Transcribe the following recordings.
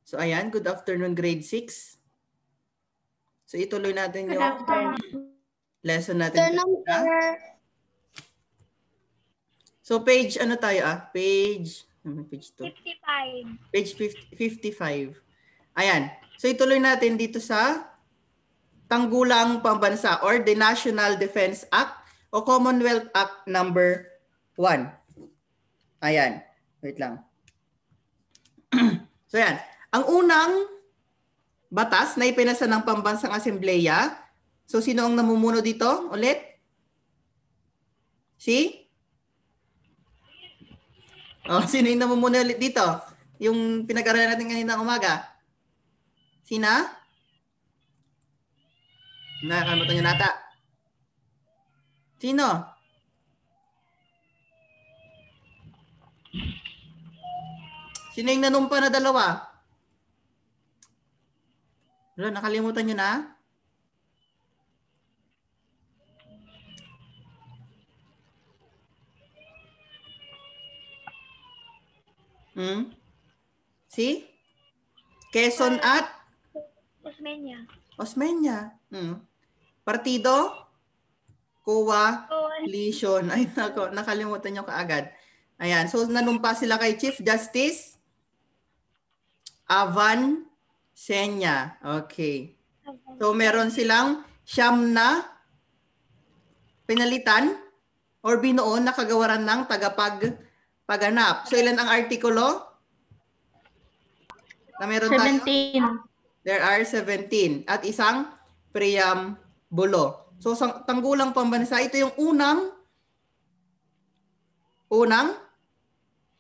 So ayan, good afternoon grade 6. So ituloy natin yung lesson natin. So page ano tayo Page 2. 55. Page 55. Ayan. So ituloy natin dito sa Tanggulang Pambansa or the National Defense Act o Commonwealth Act number 1. Ayan. Wait lang. So yan. Ang unang batas na ipinasa ng Pambansang Asembleya. So sino ang namumuno dito ulit? Sino yung namumuno ulit dito? Yung pinag-aralan natin kanina umaga. Sina? Nakakalimutan nyo nata. Sino? Sino yung nanumpa na dalawa? Wala, nakalimutan nyo na? Si? Quezon at? Osmeña. Partido? Coalition. Ay, nakalimutan nyo kaagad. Ayan. So, nanumpa sila kay Chief Justice Avan Senya. Okay. So, meron silang siyam na pinalitan or binuon na kagawaran ng tagapagganap. So, ilan ang artikulo na meron 17. tayo? There are 17 at isang preambulo. So, sa Tanggulang Pambansa, ito yung unang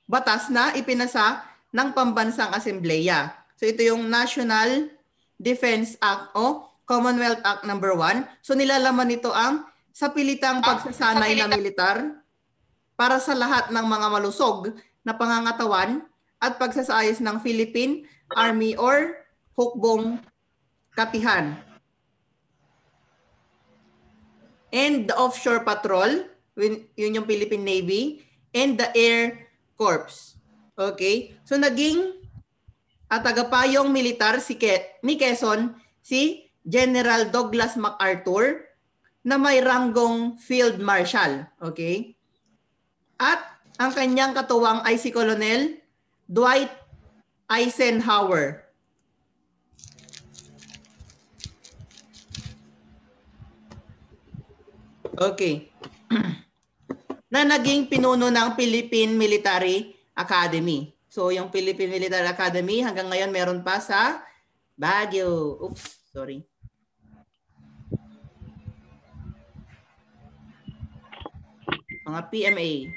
batas na ipinasa ng Pambansang Asembleya. So, ito yung National Defense Act o Commonwealth Act number 1. So, nilalaman nito ang sapilitang pagsasanay na militar para sa lahat ng mga malusog na pangangatawan at pagsasaayos ng Philippine Army or hukbong katihan. And the Offshore Patrol, yun yung Philippine Navy, and the Air Corps. Okay? So naging tagapayong militar ni Quezon, si General Douglas MacArthur, na may ranggong Field Marshal. Okay? At ang kanyang katuwang ay si Colonel Dwight Eisenhower. Okay. Na naging pinuno ng Philippine Military Academy. So, yung Philippine Military Academy hanggang ngayon meron pa sa Baguio. Oops, sorry. Mga PMA.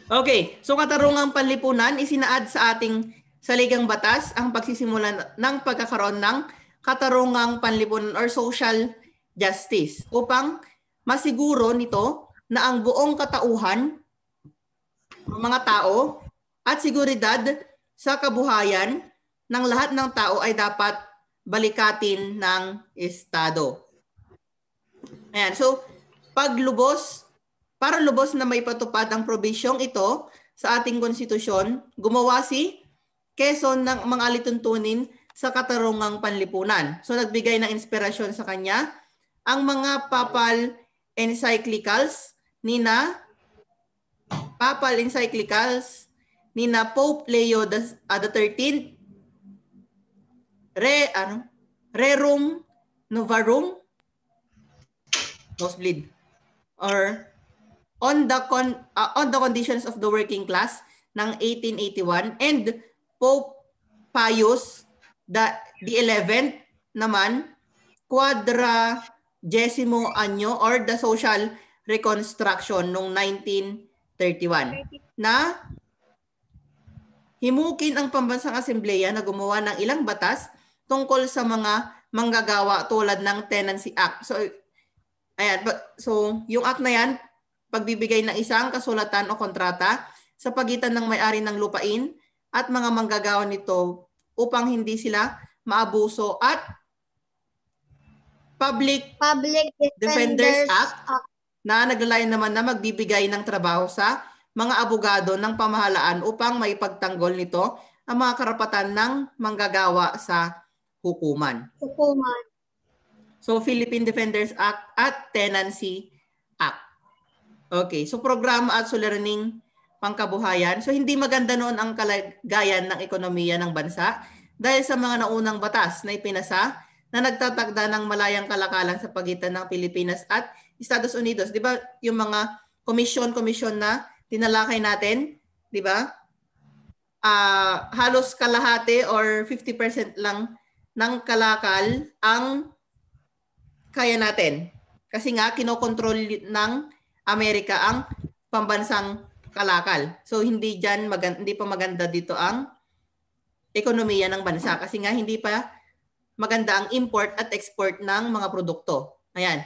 Okay, so katarungang panlipunan, isinaad sa ating saligang batas ang pagsisimula ng pagkakaroon ng katarungang panlipunan or social justice upang masiguro nito na ang buong katauhan ng mga tao at seguridad sa kabuhayan ng lahat ng tao ay dapat balikatin ng Estado. Ayan, so para lubos na may patupad ang probisyong ito sa ating konstitusyon, gumawa si Quezon ng mga alituntunin sa katarungang panlipunan. So nagbigay ng inspirasyon sa kanya ang mga papal encyclicals ni na Pope Leo the 13th, Rerum Novarum, nosebleed, or on the conditions of the working class ng 1881, and Pope Pius the 11th naman, Quadragesimo Anyo or the Social Reconstruction noong 1931 na himukin ang Pambansang Asembleya na gumawa ng ilang batas tungkol sa mga manggagawa tulad ng Tenancy Act. So ayan, so yung act na yan, pagbibigay ng isang kasulatan o kontrata sa pagitan ng may-ari ng lupain at mga manggagawa nito upang hindi sila maabuso, at Public Defenders Act na naglalayon naman na magbibigay ng trabaho sa mga abogado ng pamahalaan upang maipagtanggol nito ang mga karapatan ng manggagawa sa hukuman. So, Philippine Defenders Act at Tenancy Act. Okay, so programa at suliraning pangkabuhayan. So, hindi maganda noon ang kalagayan ng ekonomiya ng bansa dahil sa mga naunang batas na ipinasa na nagtatagda ng malayang kalakalan sa pagitan ng Pilipinas at Estados Unidos. Di ba yung mga komisyon na tinalakay natin, di ba? Halos kalahati or 50% lang ng kalakal ang kaya natin. Kasi nga, kinokontrol ng Amerika ang pambansang kalakal. So, hindi pa maganda dito ang ekonomiya ng bansa. Kasi nga, hindi pa maganda ang import at export ng mga produkto. Ayan.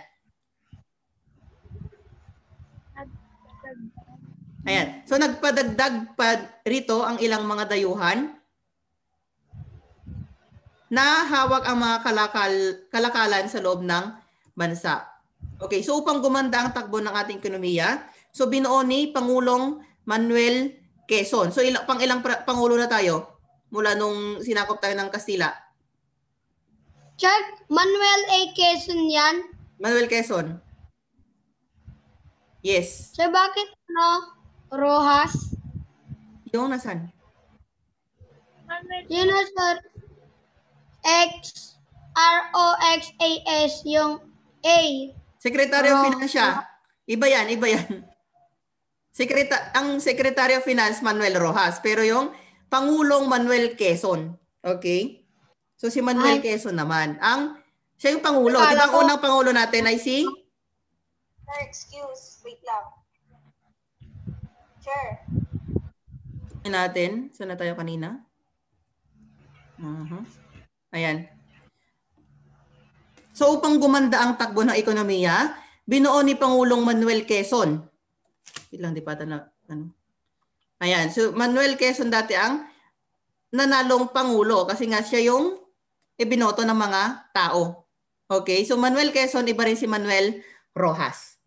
Ayan. So, nagpadagdag pa rito ang ilang mga dayuhan na hawak ang mga kalakalan sa loob ng bansa. Okay, so upang gumanda ang takbo ng ating ekonomiya, so binuo ni Pangulong Manuel Quezon. So ilang pangulo na tayo mula nung sinakop tayo ng Kastila? Check, Manuel A. Quezon yan. Manuel Quezon. Yes. So bakit Rojas? Yung nasan? Yun na sir. ROXAS yung A. Secretary of Finance siya. Iba yan. Ang Secretary of Finance Manuel Rojas, pero yung Pangulong Manuel Quezon. Okay? So si Manuel Quezon naman, siya yung pangulo. Di ba ang unang pangulo natin ay si? Sir, excuse. Wait lang. Sure. Natin. Saan na tayo kanina? Ayan. So upang gumanda ang takbo ng ekonomiya, binuo ni Pangulong Manuel Quezon. Ilang di pa Ayan. So Manuel Quezon dati ang nanalong pangulo kasi nga siya yung ibinoto ng mga tao. Okay? So Manuel Quezon, iba rin si Manuel Rojas.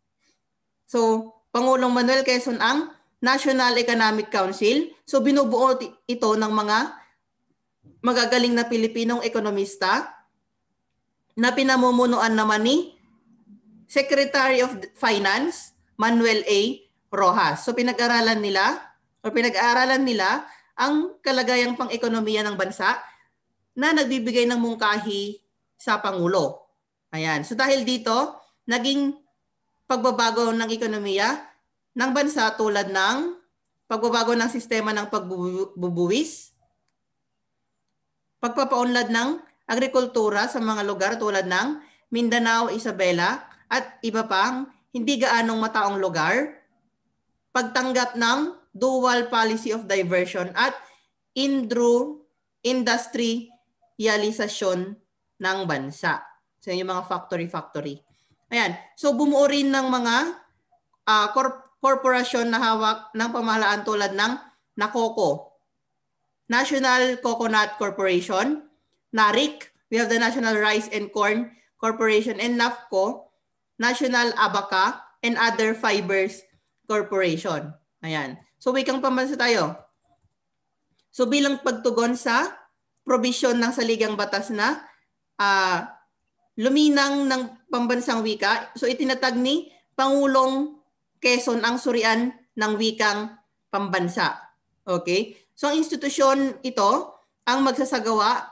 So Pangulong Manuel Quezon ang National Economic Council. So binubuo ito ng mga magagaling na Pilipinong ekonomista na pinamumunuan naman ni Secretary of Finance Manuel A. Rojas. So pinag-aaralan nila ang kalagayang pang-ekonomiya ng bansa na nagbibigay ng mungkahi sa Pangulo. Ayan. So dahil dito, naging pagbabago ng ekonomiya ng bansa tulad ng pagbabago ng sistema ng pagbubuwis, pagpapaunlad ng agrikultura sa mga lugar tulad ng Mindanao, Isabela at iba pang hindi gaanong mataong lugar, pagtanggap ng dual policy of diversion at industrialisasyon ng bansa. So yung mga factory. Ayan. So bumuo rin ng mga korporasyon na hawak ng pamahalaan tulad ng NACOCO, National Coconut Corporation, NARIC, we have the National Rice and Corn Corporation, and NAFCO, National Abaca, and other fibers corporation. Ayan. So wikang pambansa tayo. So bilang pagtugon sa probisyon ng saligang batas na luminang ng pambansang wika, so itinatag ni Pangulong Quezon ang surian ng wikang pambansa. Okay? So ang institusyon ito ang magsasagawa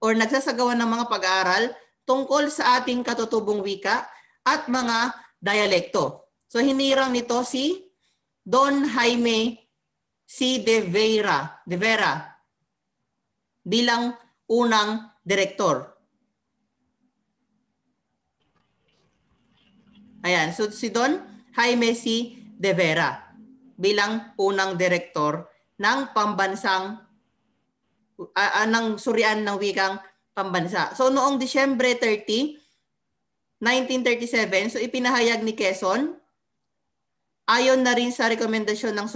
or nagsasagawa ng mga pag-aaral tungkol sa ating katutubong wika at mga dialekto. So hinirang nito si Don Jaime C. De Vera bilang unang direktor. Ayan, so si Don Jaime C. De Vera bilang unang direktor ng pambansang ng surian ng wikang pambansa. So noong Disyembre 30, 1937, so ipinahayag ni Quezon, ayon na rin sa rekomendasyon ng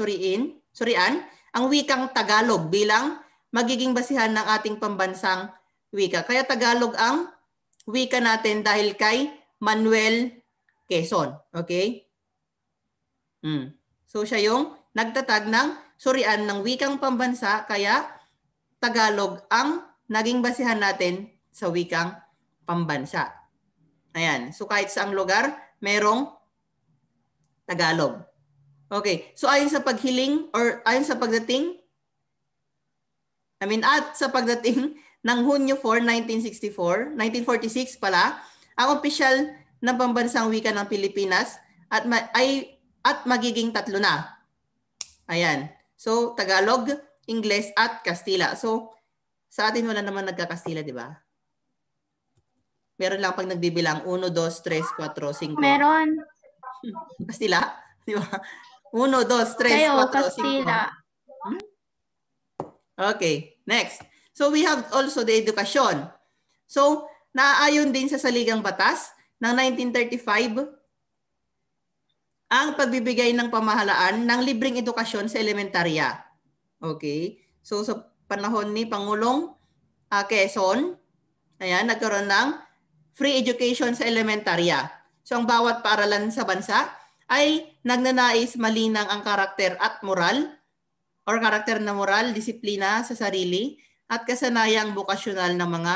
surian, ang wikang Tagalog bilang magiging basihan ng ating pambansang wika. Kaya Tagalog ang wika natin dahil kay Manuel Quezon. Okay? So siya yung nagtatag ng surian ng wikang pambansa, kaya Tagalog ang naging basihan natin sa wikang pambansa. Ayan. So kahit saang lugar, merong Tagalog. Okay. So ayon sa paghiling or ayon sa pagdating, at sa pagdating ng Hunyo 4, 1946 pala, ang opisyal na pambansang wika ng Pilipinas at magiging 3 na. Ayan. So Tagalog, Ingles at Kastila. So sa atin wala naman nagka-Kastila, di ba? Meron lang pag nagbibilang 1, 2, 3, 4, 5. Meron. Kastila, di ba? 1, 2, 3, Kayo, 4, 5. Kastila. Okay, next. So we have also the edukasyon. So naaayon din sa saligang batas ng 1935 ang pagbibigay ng pamahalaan ng libreng edukasyon sa elementarya. Okay? So sa panahon ni Pangulong Quezon, ayan, nagkaroon ng free education sa elementarya. So ang bawat paaralan sa bansa ay nagnanais malinang ang karakter at moral or karakter na moral, disiplina sa sarili at kasanayang bukasyonal ng mga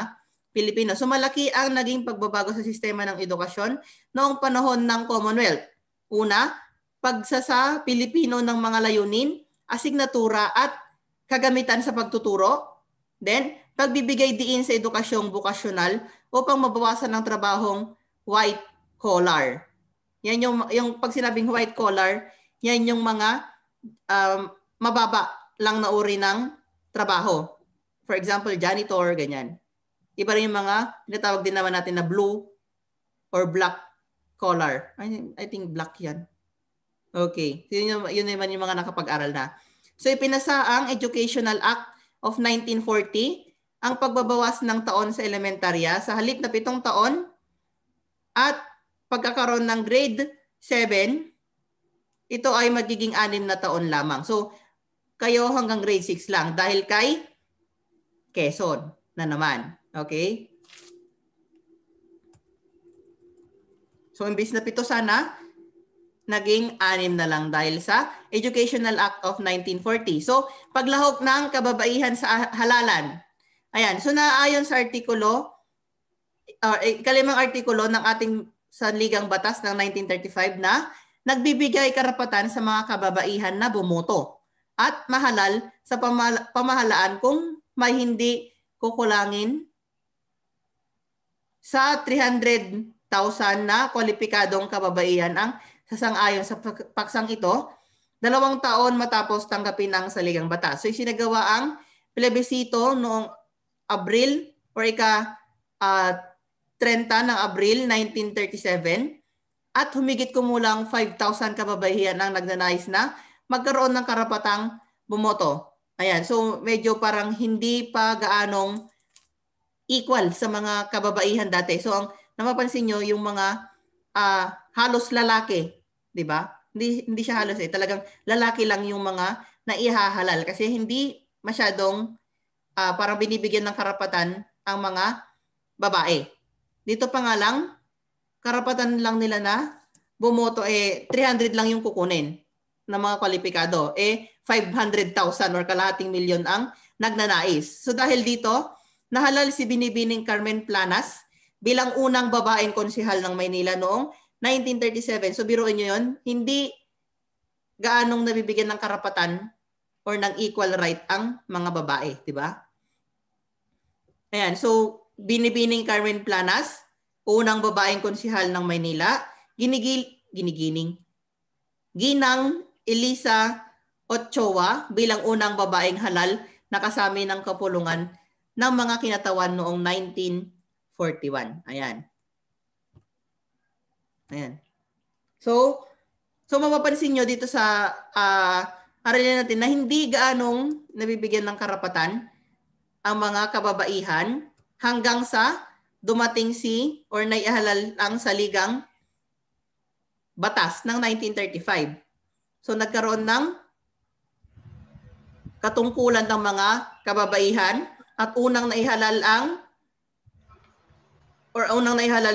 Pilipino. So malaki ang naging pagbabago sa sistema ng edukasyon noong panahon ng Commonwealth. Una, pagsasa Pilipino ng mga layunin, asignatura at kagamitan sa pagtuturo. Then, pagbibigay diin sa edukasyong bukasyonal upang mabawasan ng trabahong white collar. Yan yung pag sinabing white collar, yan yung mga mababa lang na uri ng trabaho. For example, janitor, ganyan. Iba rin yung mga tinatawag din naman natin na blue or black collar. I think black yan. Okay. Yun naman yung mga nakapag-aral na. So ipinasa ang Educational Act of 1940 ang pagbabawas ng taon sa elementarya sa halip na 7 taon at pagkakaroon ng grade 7, ito ay magiging 6 na taon lamang. So kayo hanggang grade 6 lang dahil kay Quezon na naman. Okay? So imbis na 7 sana, naging 6 na lang dahil sa Educational Act of 1940. So paglahok ng kababaihan sa halalan. Ayan, so naayon sa artikulo, ikalimang artikulo ng ating Sanligang Batas ng 1935 na nagbibigay karapatan sa mga kababaihan na bumoto at mahalal sa pamahalaan kung may hindi kukulangin sa 300,000 na kwalipikadong kababaihan ang sasang-ayon sa paksang ito 2 taon matapos tanggapin ang Saligang Batas. So isinagawa ang plebisito noong Abril or 30 ng Abril 1937 at humigit kumulang 5,000 kababaihan ang nagnanais na magkaroon ng karapatang bumoto. Ayan, so medyo parang hindi pa gaanong equal sa mga kababaihan dati. So ang napapansin nyo yung mga halos lalaki, di ba? Hindi siya halos talagang lalaki lang yung mga naihahalal kasi hindi masyadong parang binibigyan ng karapatan ang mga babae. Dito pa nga lang, karapatan lang nila na bumoto 300 lang yung kukunin ng mga kwalipikado. 500,000 or kalahating milyon ang nagnanais. So dahil dito, nahalal si Binibining Carmen Planas bilang unang babaeng konsehal ng Maynila noong 1937. So biruin nyo yun, hindi gaanong nabibigyan ng karapatan or ng equal right ang mga babae, di ba? Ayan, so Binibining Carmen Planas, unang babaeng konsehal ng Maynila, Ginang Elisa Ochoa bilang unang babaeng halal na kasami ng kapulungan ng mga kinatawan noong 1941. Ayan. Ayan. So mapapansin nyo dito sa aralin natin na hindi gaanong nabibigyan ng karapatan ang mga kababaihan hanggang sa dumating or naihalal ang Saligang Batas ng 1935. So nagkaroon ng katungkulan ng mga kababaihan at unang naihalal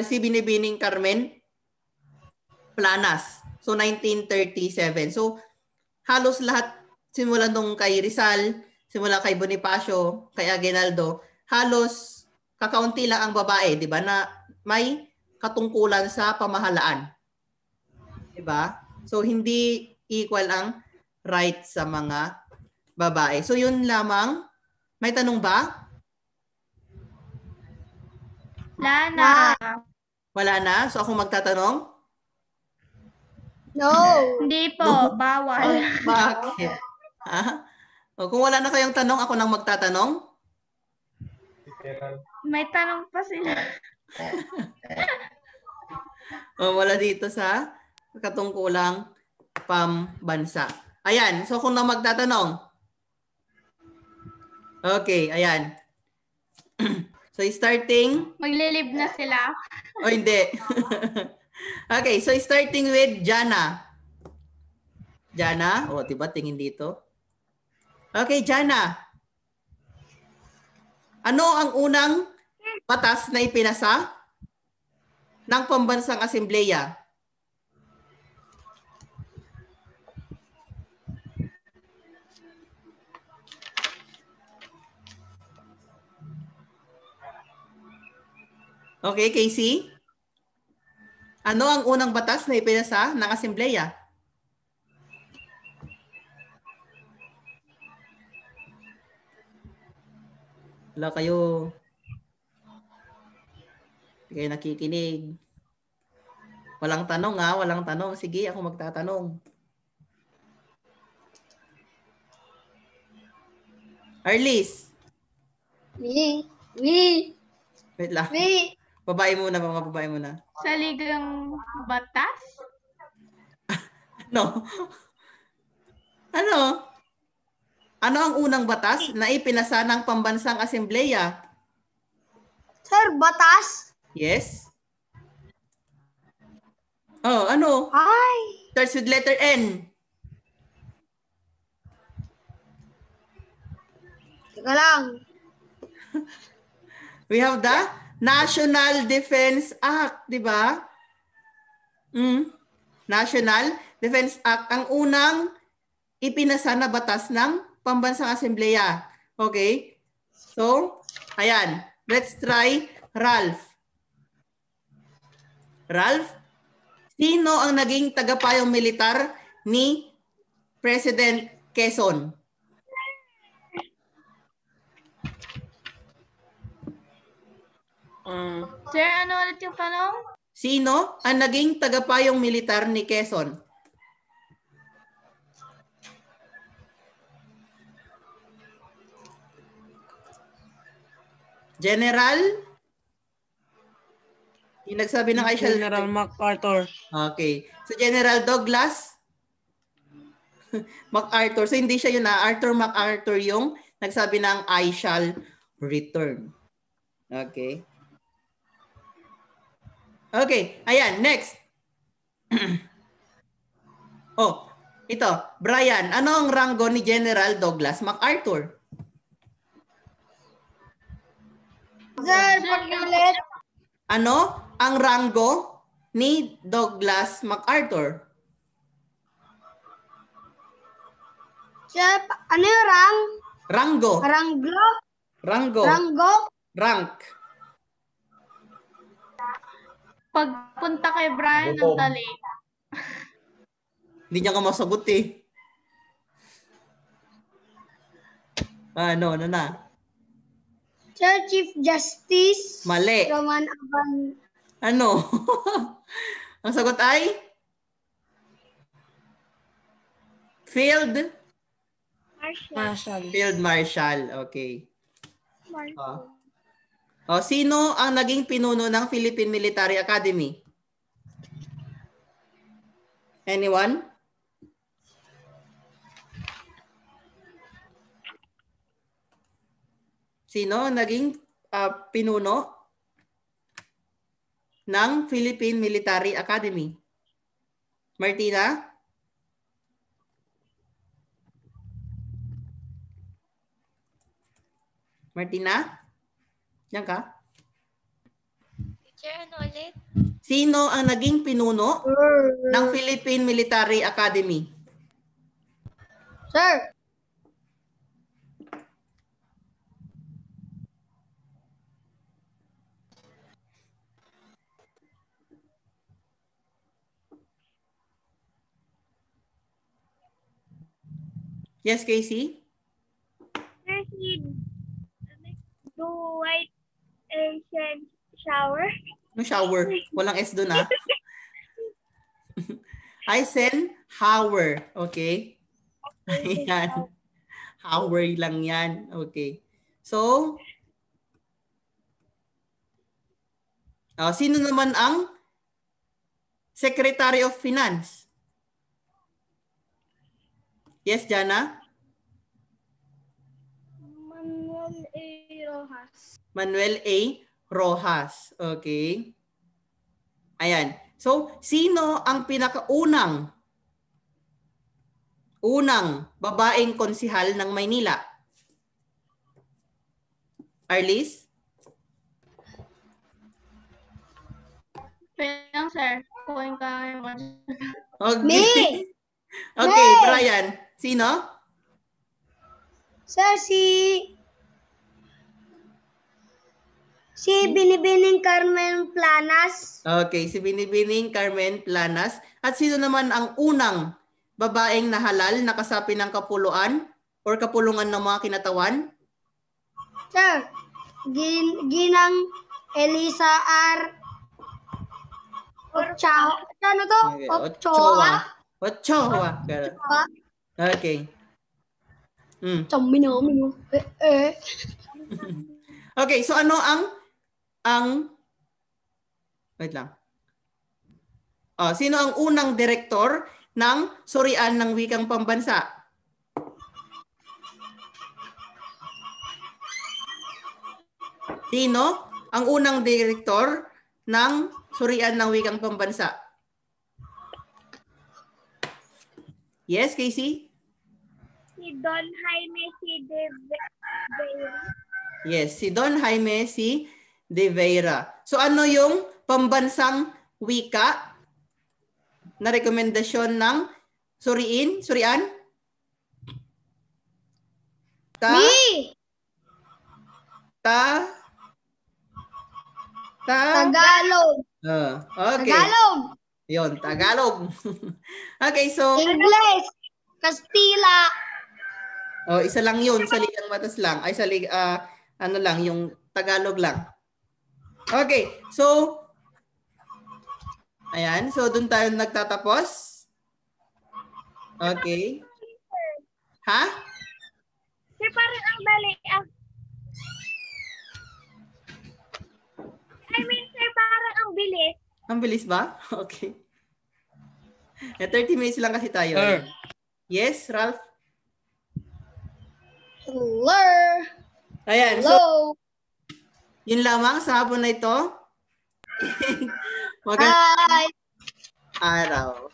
si Binibining Carmen Planas. So 1937. So halos lahat simula nung kay Rizal, simula kay Bonifacio, kay Aguinaldo, halos kakaunti lang ang babae, di ba, na may katungkulan sa pamahalaan. Di ba? So, hindi equal ang right sa mga babae. So, yun lamang. May tanong ba? Lana. Wala na? So, ako magtatanong? No. Hindi po, bawal. Bakit? Ha? O, kung wala na kayong tanong, ako nang magtatanong? May tanong pa sila. O, wala dito sa katungkulang pambansa. Ayan. So, kung na magtatanong. Okay. Ayan. So, starting. Maglilib na sila. O, hindi. Okay. So, starting with Jana. Jana. O, diba? Tingin dito. Okay, Jana. Ano ang unang batas na ipinasa ng Pambansang Asembleya? Okay, Casey? Ano ang unang batas na ipinasa ng Asembleya? Wala kayo. Hindi kayo nakikinig. Walang tanong ha, walang tanong. Sige, ako magtatanong. Arlis. Me. Wait lang. Me. Babae muna, mga babae muna. Sa ligang batas? No. Ano? Ano ang unang batas na ipinasa ng Pambansang Asembleya? Sir, batas? Yes? Oh, ano? Ay. Starts with letter N. Teka lang. We have the National Defense Act, di ba? National Defense Act. Ang unang ipinasa na batas ng Pambansang Asembleya. Okay? So, ayan. Let's try Ralph. Ralph, sino ang naging tagapayong militar ni President Quezon? Sir, ano ulit yung tanong? Sino ang naging tagapayong militar ni Quezon? General? Yung nagsabi ng Aisha. General MacArthur. Okay. So, General Douglas MacArthur. So, hindi siya yun na. Arthur MacArthur yung nagsabi ng I shall return. Okay. Okay. Ayan. Next. Oh, ito. Brian, ano ang ranggo ni General Douglas MacArthur? Sir, pakiulit. Ano ang ranggo ni Douglas MacArthur? Sir, ano yung rang? Ranggo. Ranglo? Ranggo. Ranggo? Rank. Pagpunta kay Brian ng tali. Hindi niya ka masagot eh. Ano na? Sir, Chief Justice. Mali. Roman Aban. Ano? Ang sagot ay? Field Marshall. Field Marshal. Okay. Sino ang naging pinuno ng Philippine Military Academy? Anyone? Sino ang naging pinuno ng Philippine Military Academy? Martina? Martina? Diyan ka? Teacher, ano ulit? Sino ang naging pinuno ng Philippine Military Academy? Sir. Yes, Casey? Sir, he do white Asian shower. No shower. Walang S doon ah. Eisenhower. Okay? Ayan. Hour lang yan. Okay. So, sino naman ang Secretary of Finance? Yes, Jana? Manuel A. Rojas. Manuel A. Rojas. Okay. Ayan. So, sino ang pinakaunang babaeng konsihal ng Maynila? Arlis? Pinang, sir. Kuhin ka yung Okay. Me! Okay, Me! Brian. Sino? Sir, si Binibining Carmen Planas. Okay, si Binibining Carmen Planas. At sino naman ang unang babaeng nahalal na kasapi ng kapuluan or kapulungan ng mga kinatawan? Sir, Ginang Elisa R. Ochoa. Ano to? Okay, Ochoa. Ochoa. Okay. Mino. Okay, so ano ang wait lang. Sino ang unang direktor ng Surian ng Wikang Pambansa? Sino ang unang direktor ng Surian ng Wikang Pambansa? Yes, Casey? Si Don Jaime C. De Vera. Yes, si Don Jaime C. De Vera. So ano yung pambansang wika na rekomendasyon ng Surian? Me! Tagalog. Okay. Tagalog. Yon, Tagalog. Okay, so English. Kastila. isa lang yun, sa Ligang Batas lang. Ay, ano lang, yung Tagalog lang. Okay, so ayan, so doon tayo nagtatapos. Okay. Ha? Sir, parang ang dali. Sir, parang ang bilis. Ang bilis ba? Okay. 30 minutes lang kasi tayo. Sir. Yes, Ralph? Hello. Ayan, so Hello. yun lamang sa hapon na ito. Magandang Hi. araw.